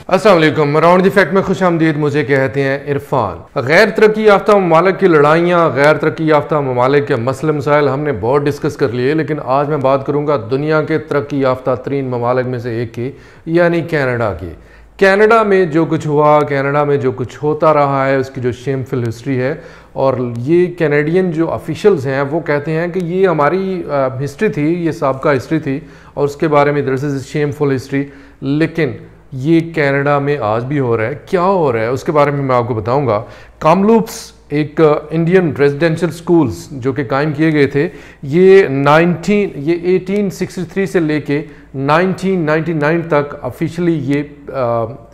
अस्सलाम वालेकुम। Round the fact में खुश आमदीद। मुझे कहते हैं इरफान। गैर तरक्की याफ्ता ममालिक की लड़ाइयाँ, गैर तरक्की याफ्ता ममालिक के मसले मसाइल हमने बहुत डिस्कस कर लिए, लेकिन आज मैं बात करूँगा दुनिया के तरक्की याफ्ता तरीन ममालिक में से एक की, यानी कैनेडा की। कैनेडा में जो कुछ हुआ, कैनेडा में जो कुछ होता रहा है, उसकी जो शेमफुल हिस्ट्री है, और ये कैनेडियन जो ऑफिशियल्स हैं वो कहते हैं कि ये हमारी हिस्ट्री थी, ये साबका हिस्ट्री थी और उसके बारे में दिस इज़ शेमफुल हिस्ट्री। लेकिन ये कनाडा में आज भी हो रहा है। क्या हो रहा है उसके बारे में मैं आपको बताऊंगा। कामलूप्स एक इंडियन रेजिडेंशियल स्कूल्स जो कि कायम किए गए थे, ये 1863 से लेके 1999 तक ऑफिशियली ये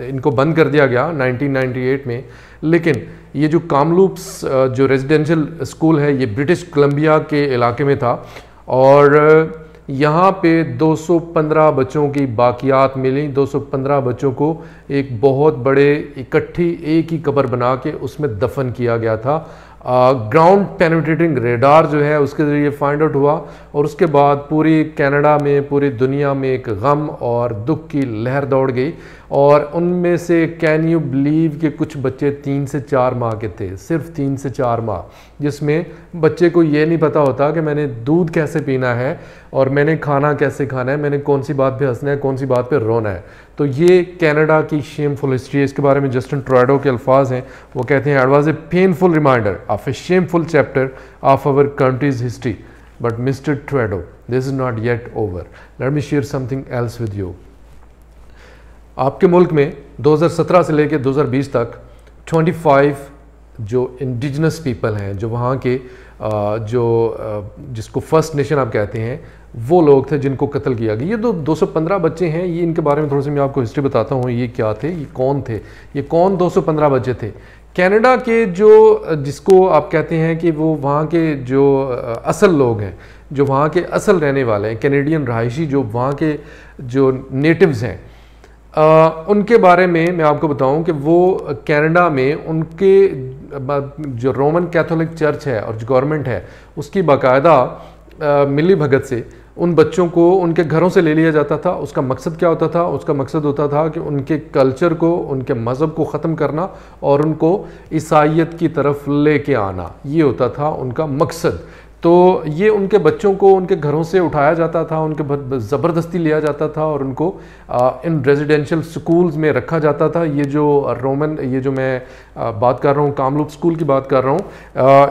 इनको बंद कर दिया गया 1998 में। लेकिन ये जो कामलूप्स जो रेजिडेंशियल स्कूल है ये ब्रिटिश कोलंबिया के इलाके में था और यहाँ पे 215 बच्चों की बाकियात मिली। 215 बच्चों को एक बहुत बड़े इकट्ठी एक ही कब्र बना के उसमें दफन किया गया था। ग्राउंड पेनिट्रेटिंग रेडार जो है उसके ज़रिए फाइंड आउट हुआ और उसके बाद पूरी कनाडा में, पूरी दुनिया में एक गम और दुख की लहर दौड़ गई। और उनमें से कैन यू बिलीव कि कुछ बच्चे 3 से 4 माह के थे, सिर्फ 3 से 4 माह, जिसमें बच्चे को ये नहीं पता होता कि मैंने दूध कैसे पीना है और मैंने खाना कैसे खाना है, मैंने कौन सी बात पे हंसना है, कौन सी बात पे रोना है। तो ये कनाडा की शेमफुल हिस्ट्री है। इसके बारे में जस्टिन ट्रूडो के अल्फाज हैं, वो कहते हैं, it was a painful reminder of a shameful chapter of our country's history, but mister Trudeau, this is not yet over. Let me share something else with you. आपके मुल्क में 2017 से लेकर 2020 तक 25 जो इंडिजिनस पीपल हैं, जो वहाँ के जिसको फर्स्ट नेशन आप कहते हैं, वो लोग थे जिनको कत्ल किया गया। ये 215 बच्चे हैं। ये इनके बारे में थोड़ी सी मैं आपको हिस्ट्री बताता हूँ, ये क्या थे, ये कौन थे, ये कौन 215 बच्चे थे। कनाडा के जो जिसको आप कहते हैं कि वो वहाँ के जो असल लोग हैं, जो वहाँ के असल रहने वाले हैं, कैनेडियन रहायशी, जो वहाँ के जो नेटिव्स हैं, उनके बारे में मैं आपको बताऊं कि वो कनाडा में उनके जो रोमन कैथोलिक चर्च है और जो गवर्नमेंट है उसकी बाकायदा मिली भगत से उन बच्चों को उनके घरों से ले लिया जाता था। उसका मकसद क्या होता था? उसका मकसद होता था कि उनके कल्चर को, उनके मज़हब को ख़त्म करना और उनको ईसाइयत की तरफ लेके आना, ये होता था उनका मकसद। तो ये उनके बच्चों को उनके घरों से उठाया जाता था, उनके ज़बरदस्ती लिया जाता था और उनको इन रेजिडेंशियल स्कूल्स में रखा जाता था। ये जो रोमन, ये जो मैं बात कर रहा हूँ, कामलूप स्कूल की बात कर रहा हूँ,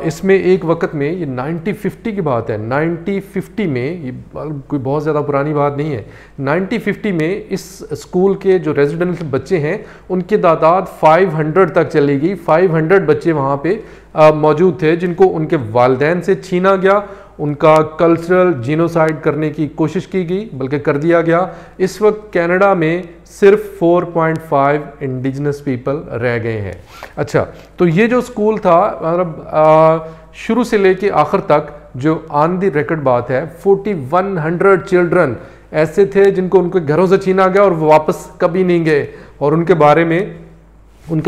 इसमें एक वक्त में, ये 1950 की बात है, 1950 में, ये कोई बहुत ज़्यादा पुरानी बात नहीं है, 1950 में इस स्कूल के जो रेजिडेंशियल बच्चे हैं उनकी तादाद 500 तक चली गई। 500 बच्चे वहाँ पे मौजूद थे जिनको उनके वालिदैन से छीना गया, उनका कल्चरल जीनोसाइड करने की कोशिश की गई, बल्कि कर दिया गया। इस वक्त कनाडा में सिर्फ 4.5 इंडिजिनस पीपल रह गए हैं। अच्छा, तो ये जो स्कूल था, मतलब शुरू से लेके आखिर तक जो ऑन दी रिकॉर्ड बात है, 4100 चिल्ड्रन ऐसे थे जिनको उनके घरों से छीना गया और वो वापस कभी नहीं गए। और उनके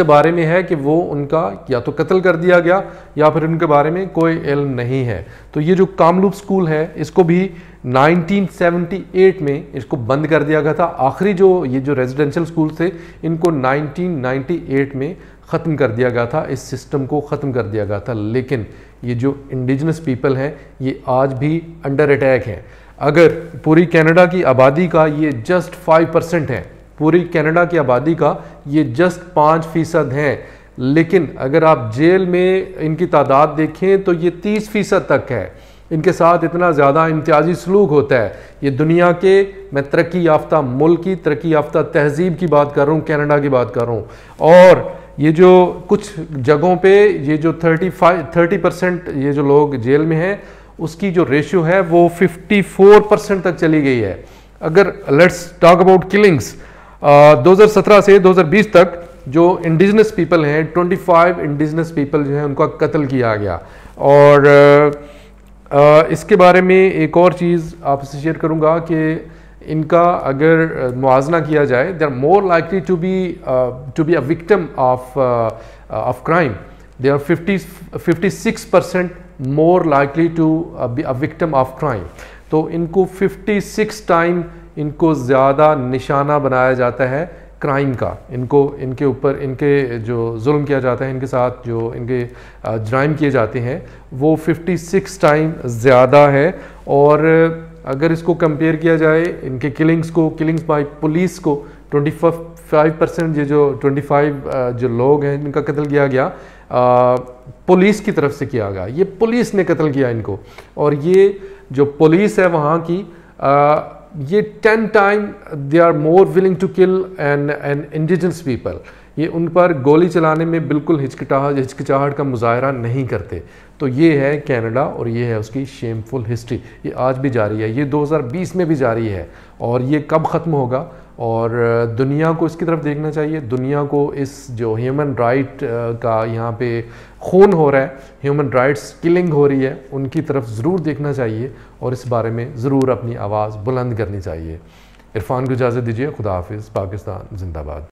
बारे में है कि वो उनका या तो कत्ल कर दिया गया या फिर उनके बारे में कोई इल्म नहीं है। तो ये जो कामलूप स्कूल है, इसको भी 1978 में इसको बंद कर दिया गया था। आखिरी जो ये जो रेजिडेंशियल स्कूल थे, इनको 1998 में ख़त्म कर दिया गया था, इस सिस्टम को ख़त्म कर दिया गया था। लेकिन ये जो इंडिजिनस पीपल हैं ये आज भी अंडर अटैक हैं। अगर पूरी कनाडा की आबादी का ये जस्ट 5% है, पूरी कनाडा की आबादी का ये जस्ट 5% हैं, लेकिन अगर आप जेल में इनकी तादाद देखें तो ये 30% तक है। इनके साथ इतना ज़्यादा इम्तियाजी सलूक होता है। ये दुनिया के, मैं तरक्की याफ्ता मुल्क की, तरक्की याफ्ता तहजीब की बात कर रहा हूँ, कनाडा की बात कर रहा हूँ। और ये जो कुछ जगहों पे ये जो 30% ये जो लोग जेल में हैं, उसकी जो रेशियो है वो 54% तक चली गई है। अगर लेट्स टॉक अबाउट किलिंग्स, 2017 से 2020 तक जो इंडिजिनस पीपल हैं, 25 इंडिजिनस पीपल जो हैं उनका कत्ल किया गया। और इसके बारे में एक और चीज़ आपसे शेयर करूंगा कि इनका अगर मुआजना किया जाए, they are more likely to be a victim of crime. They are 56% more likely to be a victim of crime. तो इनको 56 टाइम इनको ज़्यादा निशाना बनाया जाता है क्राइम का, इनके ऊपर इनके जो जुल्म किया जाता है, इनके साथ जो इनके जराइम किए जाते हैं वो 56 टाइम ज़्यादा है। और अगर इसको कंपेयर किया जाए इनके किलिंग्स बाय पुलिस को 25%, ये जो 25 जो लोग हैं इनका कत्ल किया गया पुलिस की तरफ से किया गया, ये पुलिस ने कत्ल किया इनको। और ये जो पुलिस है वहाँ की ये 10 time they are more willing to kill an indigenous people. ये उन पर गोली चलाने में बिल्कुल हिचकिचाहट का मुजाहरा नहीं करते। तो ये है कनाडा और ये है उसकी शेमफुल हिस्ट्री। ये आज भी जारी है, ये 2020 में भी जारी है और ये कब ख़त्म होगा। और दुनिया को इसकी तरफ देखना चाहिए, दुनिया को इस जो ह्यूमन राइट का यहाँ पे खून हो रहा है, ह्यूमन राइट्स किलिंग हो रही है, उनकी तरफ ज़रूर देखना चाहिए और इस बारे में ज़रूर अपनी आवाज़ बुलंद करनी चाहिए। इरफान को इजाज़त दीजिए। खुदा हाफिज़। पाकिस्तान जिंदाबाद।